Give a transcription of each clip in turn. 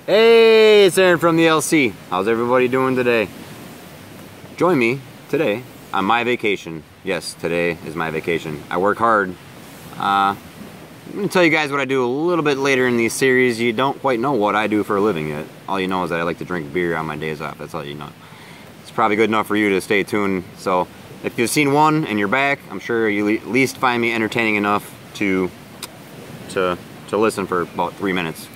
Hey, it's Aaron from the LC. How's everybody doing today? Join me today on my vacation. Yes, today is my vacation. I work hard. I'm going to tell you guys what I do a little bit later in the series. You don't quite know what I do for a living yet. All you know is that I like to drink beer on my days off. That's all you know. It's probably good enough for you to stay tuned. So if you've seen one and you're back, I'm sure you at least find me entertaining enough to listen for about 3 minutes.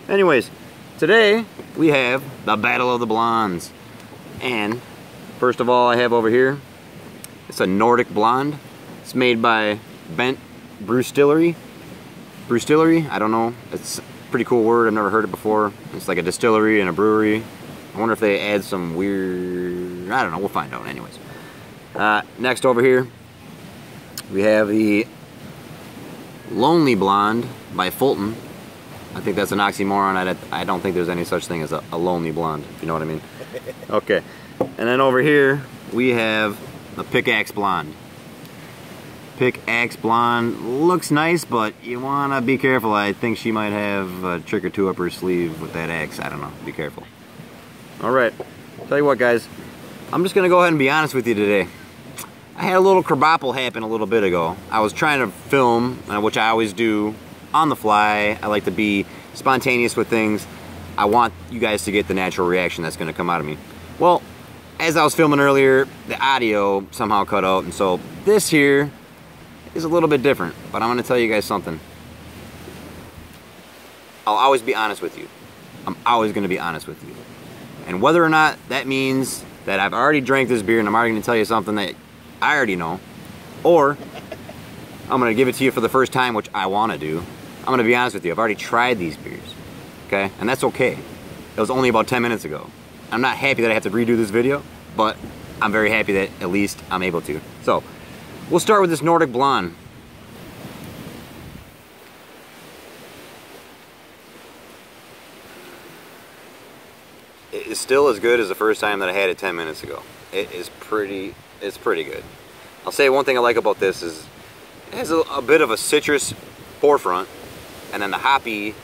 Anyways, today we have the Battle of the Blondes. And first of all, I have over here, it's a Nordic blonde. It's made by Brew. I don't know. It's a pretty cool word. I've never heard it before. It's like a distillery and a brewery. I wonder if they add some weird... I don't know. We'll find out anyways. Next over here, we have the Lonely Blonde by Fulton. I think that's an oxymoron. I don't think there's any such thing as a lonely blonde, if you know what I mean. Okay. And then over here, we have the Pickaxe Blonde. Pickaxe Blonde looks nice, but you want to be careful. I think she might have a trick or two up her sleeve with that axe. I don't know. Be careful. Alright. Tell you what, guys. I'm just going to go ahead and be honest with you today. I had a little kerboppel happen a little bit ago. I was trying to film, which I always do, on the fly. I like to be spontaneous with things. I want you guys to get the natural reaction that's going to come out of me. Well, as I was filming earlier, the audio somehow cut out, and so this here is a little bit different, but I'm going to tell you guys something. I'll always be honest with you. I'm always going to be honest with you. And whether or not that means that I've already drank this beer and I'm already going to tell you something that I already know, or I'm going to give it to you for the first time, which I want to do. I'm going to be honest with you. I've already tried these beers, okay? And that's okay. It was only about 10 minutes ago. I'm not happy that I have to redo this video, but I'm very happy that at least I'm able to. So, we'll start with this Nordic Blonde. It is still as good as the first time that I had it 10 minutes ago. It's pretty good. I'll say one thing I like about this is it has a bit of a citrus forefront, and then the hoppy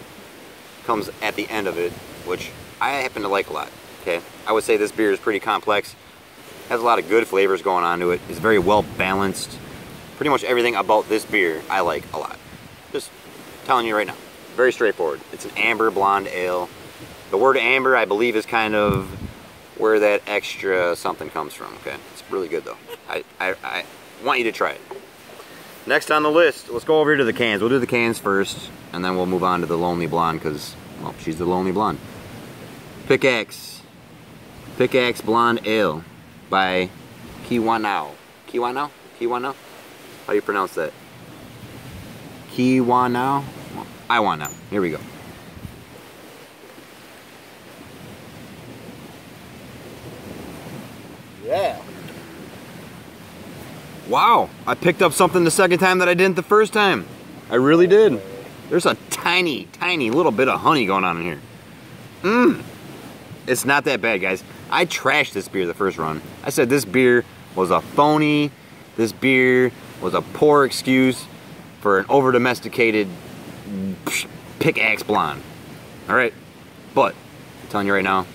comes at the end of it, which I happen to like a lot. Okay, I would say this beer is pretty complex. Has a lot of good flavors going on to it. It's very well balanced. Pretty much everything about this beer I like a lot. Just telling you right now. Very straightforward. It's an amber blonde ale. The word amber, I believe, is kind of where that extra something comes from. Okay, it's really good though. I want you to try it. Next on the list, let's go over here to the cans. We'll do the cans first, and then we'll move on to the Lonely Blonde because, well, she's the Lonely Blonde. Pickaxe Blonde Ale by Kiwanao. Kiwanao? Kiwanao? How do you pronounce that? Kiwanao? I want now. Here we go. Yeah. Wow, I picked up something the second time that I didn't the first time. I really did. There's a tiny, tiny little bit of honey going on in here. It's not that bad, guys. I trashed this beer the first run. I said this beer was a phony. This beer was a poor excuse for an over-domesticated Pickaxe Blonde. Alright? But, I'm telling you right now,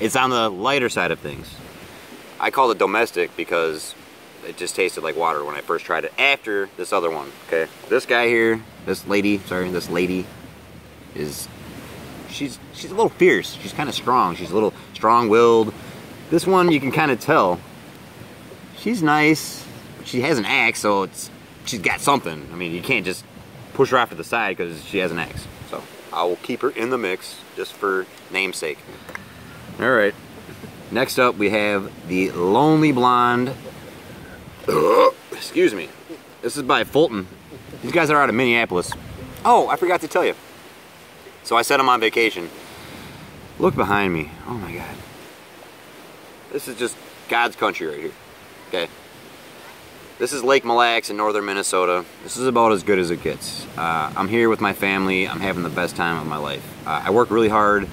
it's on the lighter side of things. I call it domestic because it just tasted like water when I first tried it after this other one, okay? This guy here, this lady is, she's a little fierce. She's kind of strong. She's a little strong-willed. This one, you can kind of tell. She's nice. She has an axe, so she's got something. I mean, you can't just push her off to the side because she has an axe. So I will keep her in the mix just for namesake. All right. Next up, we have the Lonely Blonde. Excuse me. This is by Fulton. These guys are out of Minneapolis. Oh, I forgot to tell you. So I said I'm on vacation. Look behind me. Oh my God. This is just God's country right here. Okay. This is Lake Mille Lacs in northern Minnesota. This is about as good as it gets. I'm here with my family. I'm having the best time of my life. I work really hard,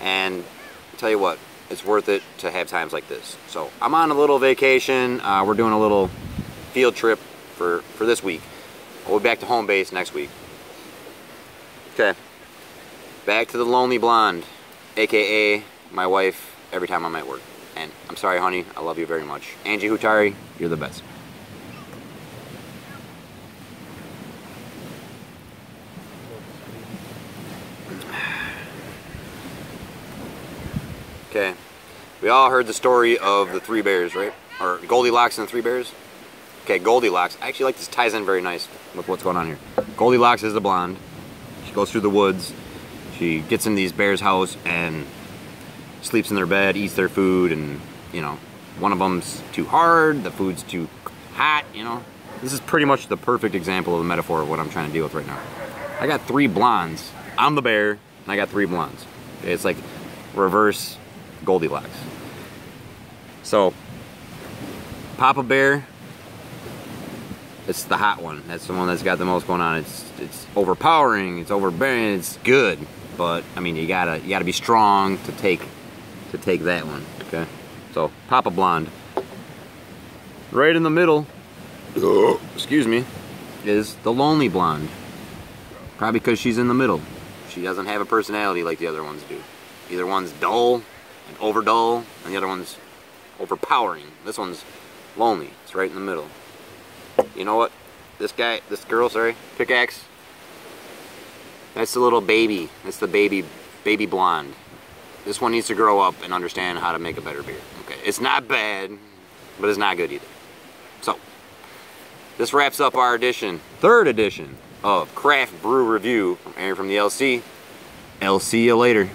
and I'll tell you what, it's worth it to have times like this. So I'm on a little vacation. We're doing a little field trip for this week. We'll be back to home base next week. Okay. Back to the lonely blonde, aka my wife every time I'm at work. And I'm sorry, honey, I love you very much. Angie Hutari, you're the best. Okay, we all heard the story of the three bears, right? Or Goldilocks and the three bears. Okay, Goldilocks. I actually like this, ties in very nice with what's going on here. Goldilocks is the blonde. She goes through the woods. She gets in these bears' house and sleeps in their bed, eats their food, and, you know, one of them's too hard, the food's too hot, you know. This is pretty much the perfect example of the metaphor of what I'm trying to deal with right now. I got three blondes. I'm the bear, and I got three blondes. Okay, it's like reverse Goldilocks. So, Papa Bear, it's the hot one. That's the one that's got the most going on. It's overpowering, it's overbearing, it's good. But I mean, you gotta be strong to take that one. Okay, so Papa Blonde. Right in the middle, excuse me, is the lonely blonde. Probably because she's in the middle. She doesn't have a personality like the other ones do. Either one's dull and over dull, and the other one's overpowering. This one's lonely. It's right in the middle. You know what? This girl, sorry, Pickaxe. That's the little baby. That's the baby blonde. This one needs to grow up and understand how to make a better beer. Okay, it's not bad, but it's not good either. So, this wraps up our third edition of Craft Brew Review from Aaron from the LC. I'll see you later.